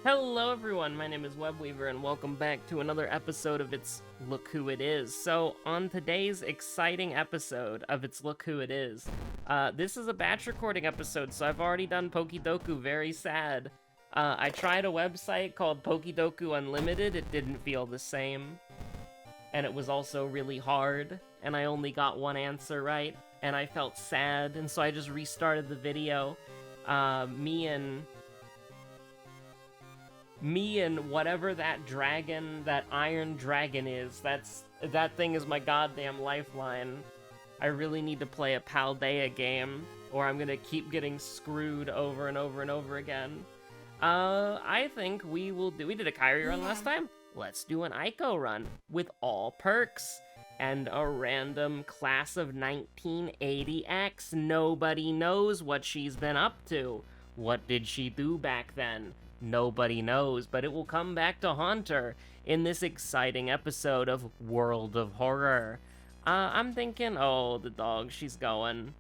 Hello everyone, my name is Webweaver and welcome back to another episode of It's Look Who It Is. So, on today's exciting episode of It's Look Who It Is, this is a batch recording episode, so I've already done Pokidoku, very sad. I tried a website called Pokidoku Unlimited, it didn't feel the same. And it was also really hard, and I only got one answer right, and I felt sad, and so I just restarted the video. Me and whatever that dragon, that iron dragon is, that thing is my goddamn lifeline. I really need to play a Paldea game, or I'm gonna keep getting screwed over and over and over again. I think we did a Kyrie run last time? Let's do an Ico run, with all perks, and a random class of 1980X. Nobody knows what she's been up to. What did she do back then? Nobody knows, but it will come back to haunt her in this exciting episode of World of Horror. I'm thinking, oh, the dog, she's going.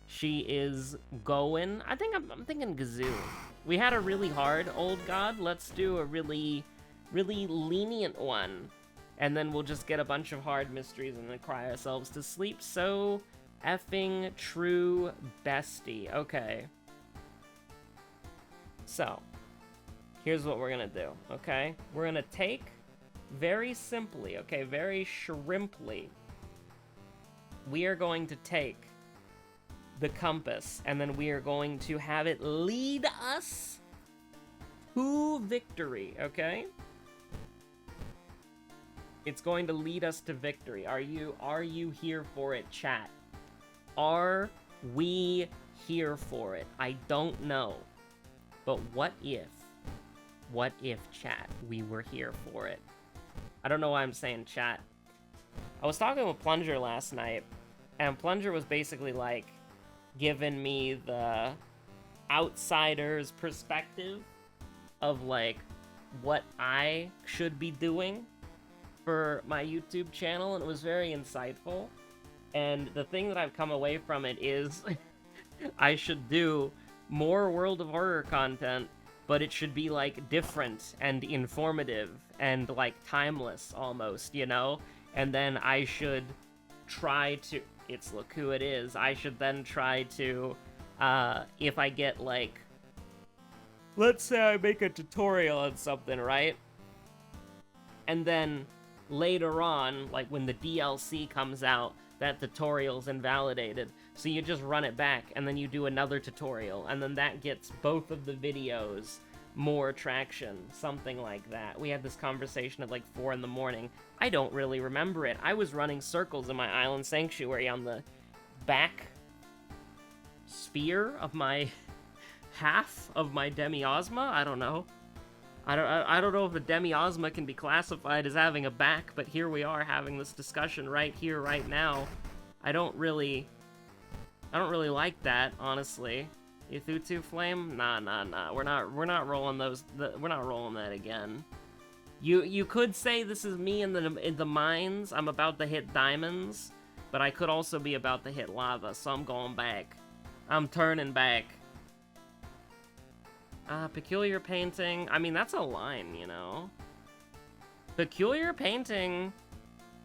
She is going. I'm thinking Gazoo. We had a really hard old god. Let's do a really lenient one. And then we'll just get a bunch of hard mysteries and then cry ourselves to sleep. So effing true bestie. Okay. So, here's what we're gonna do, okay? We're gonna take, very simply, okay, very shrimply, we are going to take the compass, and then we are going to have it lead us to victory, okay? It's going to lead us to victory. Are you here for it, chat? Are we here for it? I don't know. But what if, chat, we were here for it? I don't know why I'm saying chat. I was talking with Plunger last night, and Plunger was basically, like, giving me the outsider's perspective of, like, what I should be doing for my YouTube channel, and it was very insightful. And the thing that I've come away from it is I should do more World of Horror content, but it should be, like, different and informative and, like, timeless, almost, you know? And then I should try to... It's Look Who It Is. I should then try to, if I get, like... Let's say I make a tutorial on something, right? And then later on, like, when the DLC comes out, that tutorial's invalidated. So you just run it back, and then you do another tutorial, and then that gets both of the videos more traction, something like that. We had this conversation at like 4 in the morning. I don't really remember it. I was running circles in my island sanctuary on the back sphere of my half of my demiosma. I don't know. I don't know if a demiosma can be classified as having a back, but here we are having this discussion right here, right now. I don't really like that, honestly. Ithutu Flame? Nah. We're not rolling those. We're not rolling that again. You could say this is me in the mines. I'm about to hit diamonds, but I could also be about to hit lava, so I'm going back. I'm turning back. Peculiar painting. I mean, that's a line, you know. Peculiar painting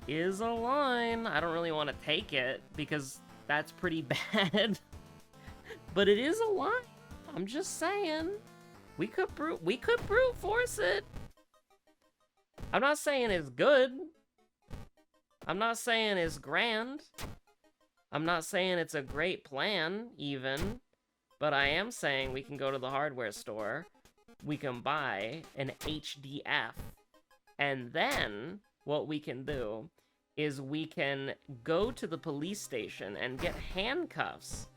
is a line. I don't really want to take it because that's pretty bad. But it is a line. I'm just saying. We could brute force it. I'm not saying it's good. I'm not saying it's grand. I'm not saying it's a great plan, even. But I am saying we can go to the hardware store, we can buy an HDF, and then what we can do is we can go to the police station and get handcuffs,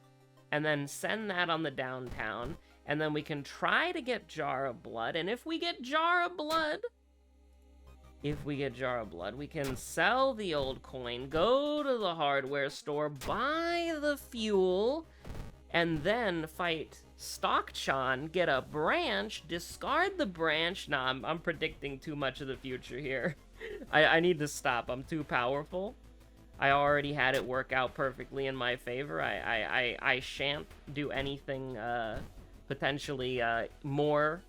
and then send that on the downtown, and then we can try to get Jar of Blood, and if we get Jar of Blood, we can sell the old coin, go to the hardware store, buy the fuel, and then fight Stockchan, get a branch, discard the branch. Nah, I'm predicting too much of the future here. I need to stop. I'm too powerful. I already had it work out perfectly in my favor. I shan't do anything potentially more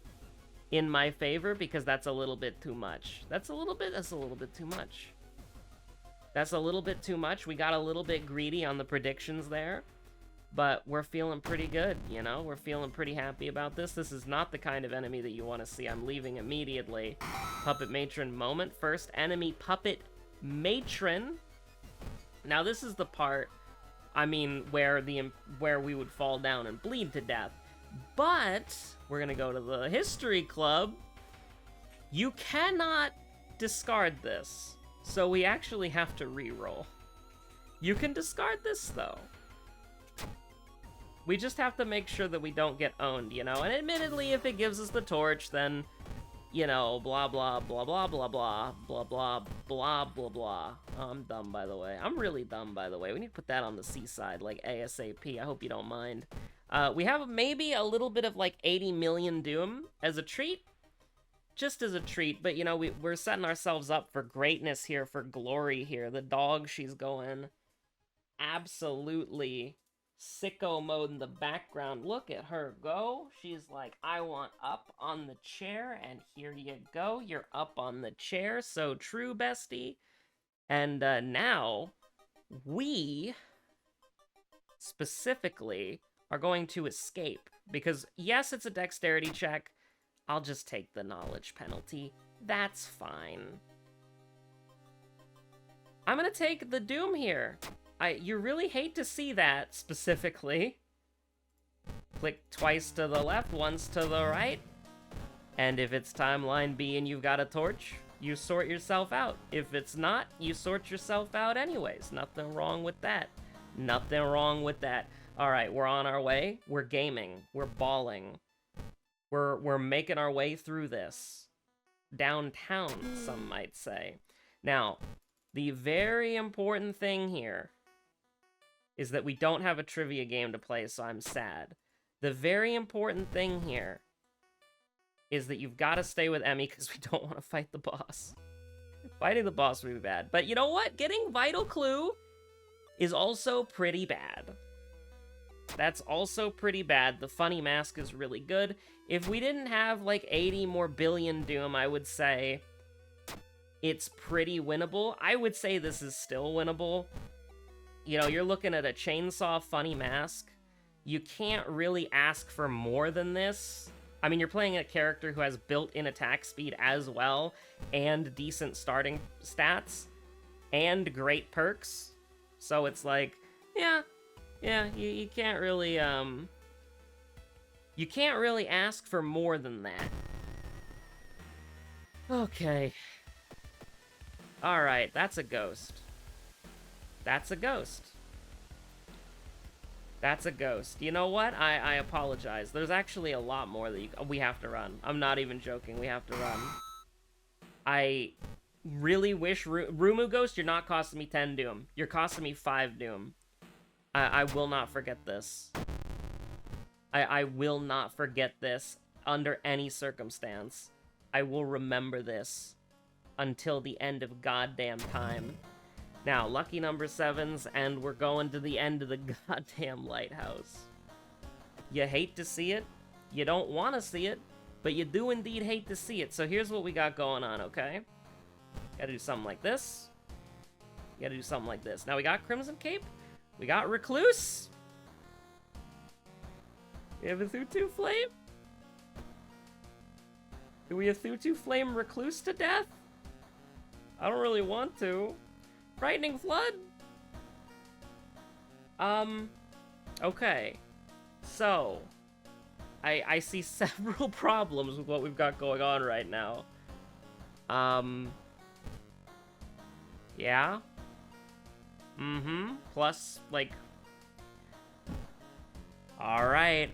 in my favor because that's a little bit too much. That's a little bit too much. That's a little bit too much. We got a little bit greedy on the predictions there, but we're feeling pretty good, you know? We're feeling pretty happy about this. This is not the kind of enemy that you want to see. I'm leaving immediately. Puppet Matron moment. First enemy, Puppet Matron. Now this is the part, I mean, where we would fall down and bleed to death. But we're gonna go to the History Club. You cannot discard this, so we actually have to re-roll. You can discard this, though. We just have to make sure that we don't get owned, you know? And admittedly, if it gives us the torch, then, you know, blah, blah, blah, blah, blah, blah, blah, blah, blah, blah, blah. Oh, I'm dumb, by the way. I'm really dumb, by the way. We need to put that on the seaside, like ASAP. I hope you don't mind. We have maybe a little bit of, like, 80 million Doom as a treat. Just as a treat, but, you know, we're setting ourselves up for greatness here, for glory here. The dog, she's going absolutely sicko mode in the background. Look at her go. She's like, I want up on the chair, and here you go. You're up on the chair. So true, bestie. And now, we specifically are going to escape. Because, yes, it's a dexterity check. I'll just take the knowledge penalty. That's fine. I'm gonna take the Doom here. You really hate to see that, specifically. Click twice to the left, once to the right. And if it's timeline B and you've got a torch, you sort yourself out. If it's not, you sort yourself out anyways. Nothing wrong with that. Nothing wrong with that. Alright, we're on our way. We're gaming. We're balling. We're making our way through this. Downtown, some might say. Now, the very important thing here is that we don't have a trivia game to play, so I'm sad. The very important thing here is that you've got to stay with Emmy because we don't want to fight the boss. Fighting the boss would be bad. But you know what? Getting Vital Clue is also pretty bad. That's also pretty bad. The funny mask is really good. If we didn't have like 80 more billion Doom, I would say it's pretty winnable. I would say this is still winnable. You know, you're looking at a chainsaw funny mask. You can't really ask for more than this. I mean, you're playing a character who has built-in attack speed as well, and decent starting stats, and great perks. So it's like, yeah, you can't really, you can't really ask for more than that. Okay. Alright, that's a ghost. That's a ghost. That's a ghost. You know what? I apologize. There's actually a lot more that we have to run. I'm not even joking. We have to run. I really wish... Rumu Ghost, you're not costing me 10 Doom. You're costing me 5 Doom. I will not forget this. I will not forget this under any circumstance. I will remember this until the end of goddamn time. Now, lucky number 7s, and we're going to the end of the goddamn lighthouse. You hate to see it. You don't want to see it, but you do indeed hate to see it. So here's what we got going on, okay? Gotta do something like this. Gotta do something like this. Now, we got Crimson Cape. We got Recluse. We have a Thutu Flame. Do we have Thutu Flame Recluse to death? I don't really want to. Frightening Flood? Okay. So, I see several problems with what we've got going on right now. Yeah. Plus, like... Alright.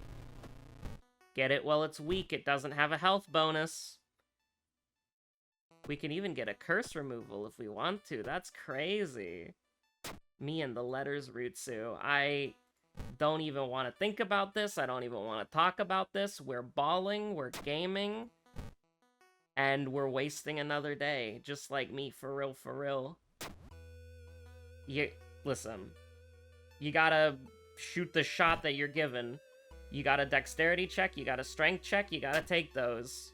Get it while it's weak. It doesn't have a health bonus. We can even get a curse removal if we want to. That's crazy. Me and the letters, Rutsu. I don't even want to think about this. I don't even want to talk about this. We're balling. We're gaming. And we're wasting another day. Just like me, for real, for real. Listen. You gotta shoot the shot that you're given. You got a dexterity check. You got a strength check. You gotta take those.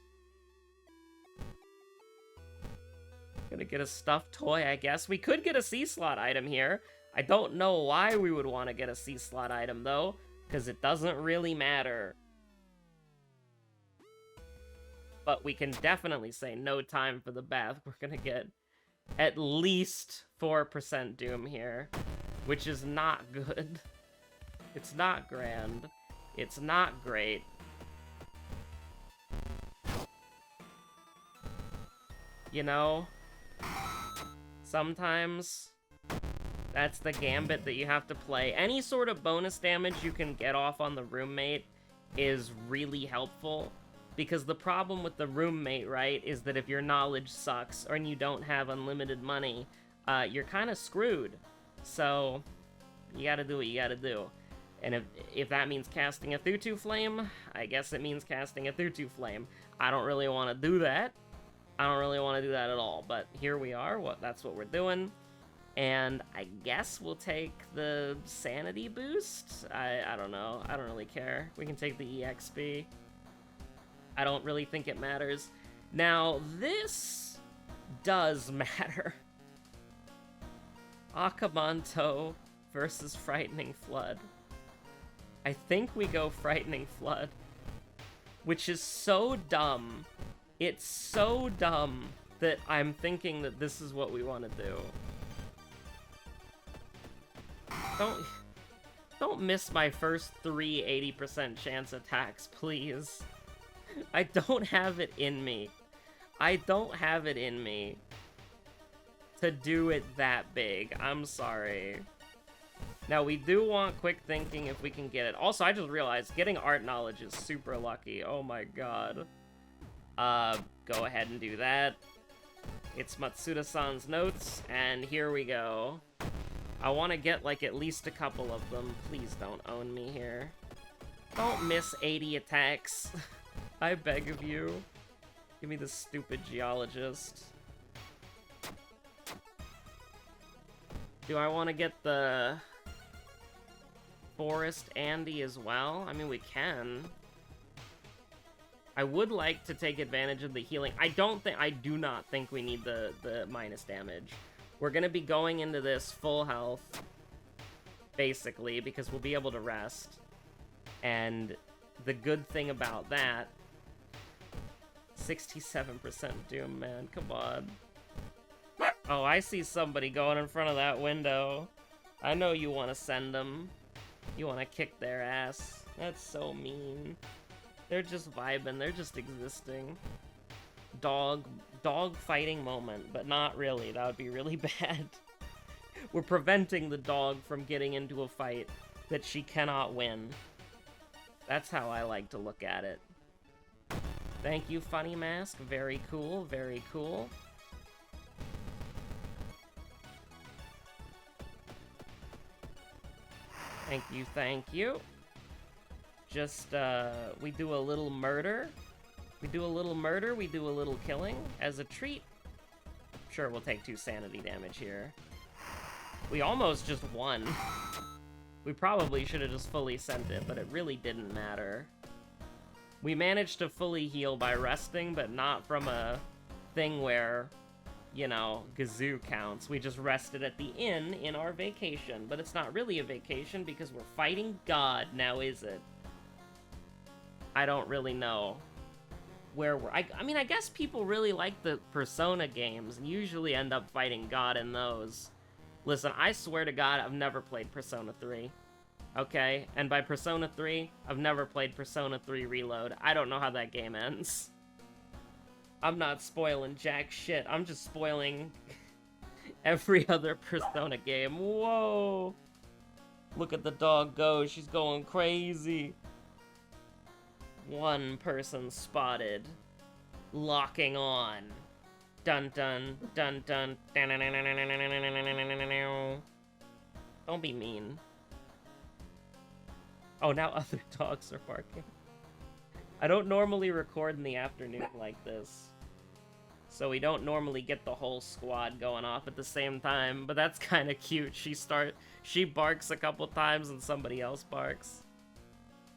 Gonna get a stuffed toy, I guess. We could get a C-slot item here. I don't know why we would want to get a C-slot item, though, because it doesn't really matter. But we can definitely say no time for the bath. We're gonna get at least 4% Doom here, which is not good. It's not grand. It's not great. You know, sometimes that's the gambit that you have to play. Any sort of bonus damage you can get off on the roommate is really helpful, because the problem with the roommate, right, is that if your knowledge sucks or you don't have unlimited money, you're kind of screwed. So you gotta do what you gotta do. And if that means casting a Thutu Flame, I guess it means casting a Thutu Flame. I don't really want to do that. I don't really want to do that at all, but here we are. That's what we're doing. And I guess we'll take the sanity boost. I don't know. I don't really care. We can take the EXP. I don't really think it matters. Now, this does matter. Akamanto versus Frightening Flood. I think we go Frightening Flood, which is so dumb. It's so dumb that I'm thinking that this is what we want to do. Don't miss my first 3 80% chance attacks, please. I don't have it in me. I don't have it in me to do it that big. I'm sorry. Now, we do want quick thinking if we can get it. Also, I just realized getting art knowledge is super lucky. Oh my god. Go ahead and do that. It's Matsuda-san's notes, and here we go. I want to get, like, at least a couple of them. Please don't own me here. Don't miss 80 attacks. I beg of you. Give me the stupid geologist. Do I want to get the Forest Andy as well? I mean, we can. I would like to take advantage of the healing. I do not think we need the minus damage. We're gonna be going into this full health, basically, because we'll be able to rest. And the good thing about that, 67% Doom, man, come on. Oh, I see somebody going in front of that window. I know you want to send them. You want to kick their ass. That's so mean. They're just vibing. They're just existing. Dog fighting moment, but not really. That would be really bad. We're preventing the dog from getting into a fight that she cannot win. That's how I like to look at it. Thank you, Funny Mask. Very cool, very cool. Thank you, thank you. Just, we do a little murder. We do a little murder, we do a little killing as a treat. Sure, we'll take 2 sanity damage here. We almost just won. We probably should have just fully sent it, but it really didn't matter. We managed to fully heal by resting, but not from a thing where, you know, Gazoo counts. We just rested at the inn in our vacation, but it's not really a vacation because we're fighting God now, is it? I don't really know where we're... I mean, I guess people really like the Persona games and usually end up fighting God in those. Listen, I swear to God, I've never played Persona 3. Okay? And by Persona 3, I've never played Persona 3 Reload. I don't know how that game ends. I'm not spoiling jack shit. I'm just spoiling every other Persona game. Whoa! Look at the dog go. She's going crazy. One person spotted. Locking on. Dun dun dun dun. Don't be mean. Oh, now other dogs are barking. I don't normally record in the afternoon like this. So we don't normally get the whole squad going off at the same time, but that's kind of cute. She barks a couple times and somebody else barks.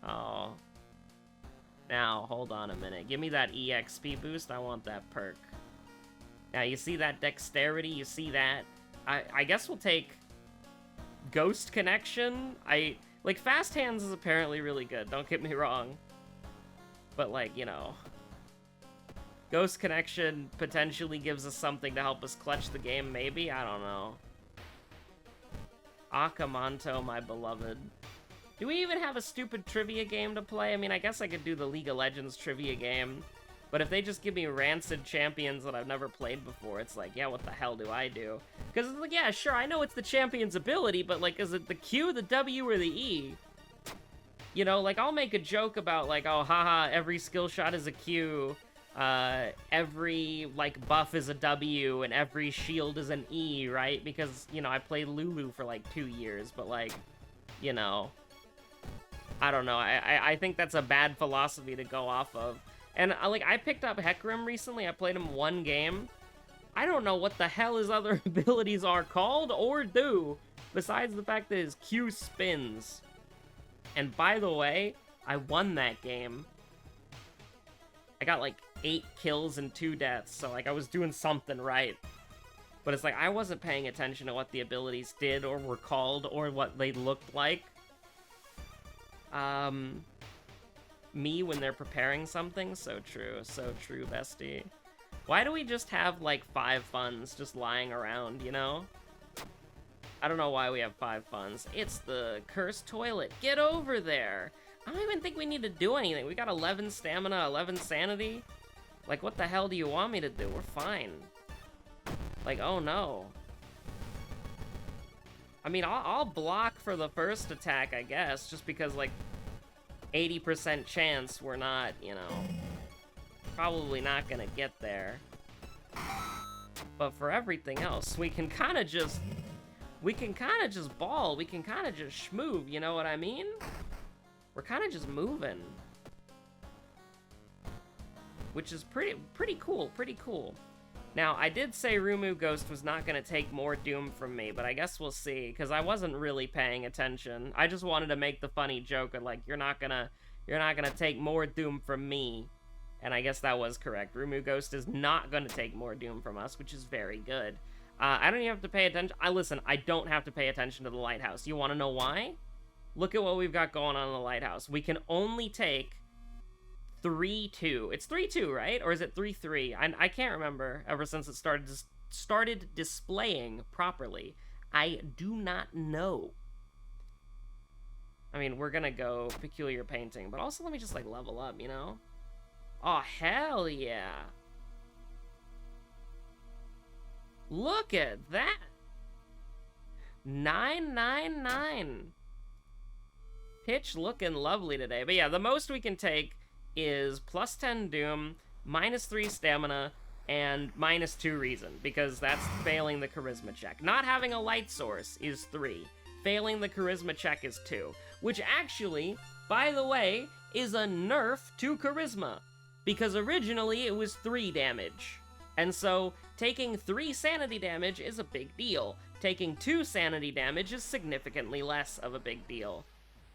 Oh. Now, hold on a minute. Give me that EXP boost. I want that perk. Now, you see that dexterity? You see that? I guess we'll take Ghost Connection. Like, Fast Hands is apparently really good, don't get me wrong. But, like, you know, Ghost Connection potentially gives us something to help us clutch the game, maybe? I don't know. Akamanto, my beloved. Do we even have a stupid trivia game to play? I mean, I guess I could do the League of Legends trivia game. But if they just give me rancid champions that I've never played before, it's like, yeah, what the hell do I do? Because it's like, yeah, sure, I know it's the champion's ability, but, like, is it the Q, the W, or the E? You know, like, I'll make a joke about, like, oh, haha, every skill shot is a Q, every, like, buff is a W, and every shield is an E, right? Because, you know, I played Lulu for, like, 2 years, but, like, you know, I don't know. I think that's a bad philosophy to go off of. And, like, I picked up Hecarim recently. I played him 1 game. I don't know what the hell his other abilities are called or do, besides the fact that his Q spins. And by the way, I won that game. I got, like, 8 kills and 2 deaths, so, like, I was doing something right. But it's like, I wasn't paying attention to what the abilities did or were called or what they looked like. Me when they're preparing something? So true, bestie. Why do we just have, like, 5 funds just lying around, you know? I don't know why we have 5 funds. It's the cursed toilet. Get over there! I don't even think we need to do anything. We got 11 stamina, 11 sanity. Like, what the hell do you want me to do? We're fine. Like, oh no. I mean, I'll block for the first attack, I guess, just because, like, 80% chance we're not, you know, probably not gonna get there. But for everything else, we can kind of just ball. We can kind of just schmoove, you know what I mean? We're kind of just moving. Which is pretty cool. Now, I did say Rumu Ghost was not going to take more Doom from me, but I guess we'll see, because I wasn't really paying attention. I just wanted to make the funny joke of, like, you're not gonna take more Doom from me. And I guess that was correct. Rumu Ghost is not going to take more Doom from us, which is very good. I don't even have to pay attention. Listen, I don't have to pay attention to the lighthouse. You want to know why? Look at what we've got going on in the lighthouse. We can only take 3-2. It's 3-2, right? Or is it 3-3? I can't remember ever since it started displaying properly. I do not know. I mean, we're gonna go peculiar painting, but also let me just, like, level up, you know? Oh, hell yeah. Look at that. 999. Pitch looking lovely today. But yeah, the most we can take is plus 10 Doom, minus 3 Stamina, and minus 2 Reason, because that's failing the Charisma check. Not having a light source is 3. Failing the Charisma check is 2. Which actually, by the way, is a nerf to Charisma, because originally it was 3 damage. And so, taking 3 sanity damage is a big deal. Taking 2 sanity damage is significantly less of a big deal.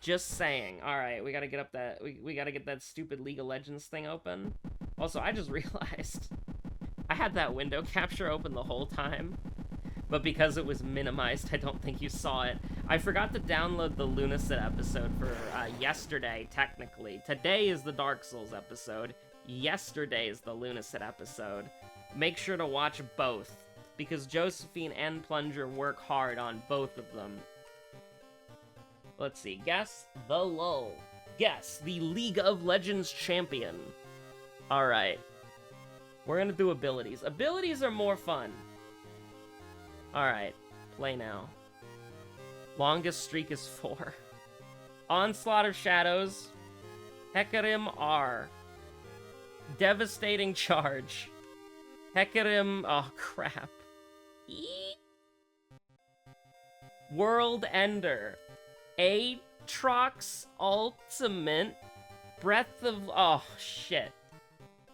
Just saying. Alright, we gotta get up that... We gotta get that stupid League of Legends thing open. Also, I just realized I had that window capture open the whole time, but because it was minimized, I don't think you saw it. I forgot to download the Lunacid episode for yesterday, technically. Today is the Dark Souls episode. Yesterday is the Lunacid episode. Make sure to watch both, because Josephine and Plunger work hard on both of them. Let's see. Guess the lull. Guess the League of Legends champion. Alright. We're gonna do abilities. Abilities are more fun. Alright. Play now. Longest streak is 4. Onslaught of Shadows. Hecarim R. Devastating Charge. Hecarim... Oh, crap. World Ender. Aatrox Ultimate. Breath of... Oh, shit.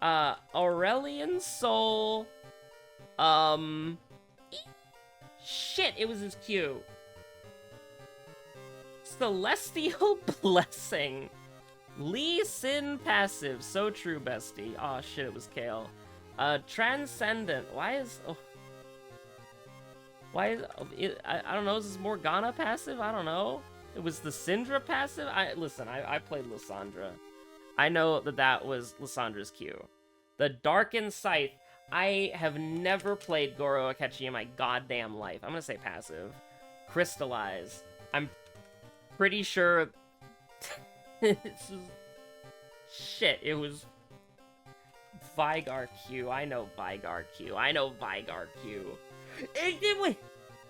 Aurelian Soul. Shit, it was his Q. Celestial Blessing. Lee Sin passive. So true, bestie. Oh, shit, it was Kale. Transcendent. Why is... Oh. Why is... I don't know, is this Morgana passive? I don't know. It was the Syndra passive? Listen, I played Lysandra. I know that was Lysandra's Q. The Darkened Scythe. I have never played Goro Akechi in my goddamn life. I'm gonna say passive. Crystallize. I'm pretty sure... Shit, it was... Vigar Q. I know Vigar Q. I know Vigar Q.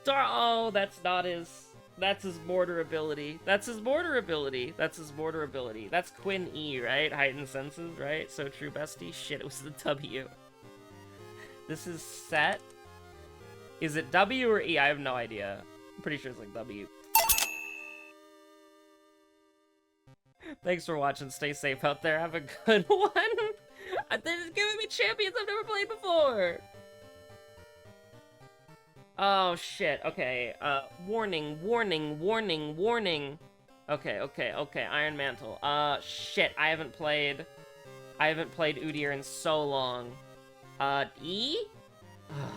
Oh, that's not his... That's his mortar ability. That's his mortar ability. That's his mortar ability. That's Quinn E, right? Heightened Senses, right? So true, bestie. Shit, it was the W. This is set. Is it W or E? I have no idea. I'm pretty sure it's like W. Thanks for watching. Stay safe out there. Have a good one. They're just giving me champions I've never played before. Oh, shit. Okay. Warning, warning, warning, warning. Okay. Iron Mantle. Shit. I haven't played Udyr in so long. E? Ugh.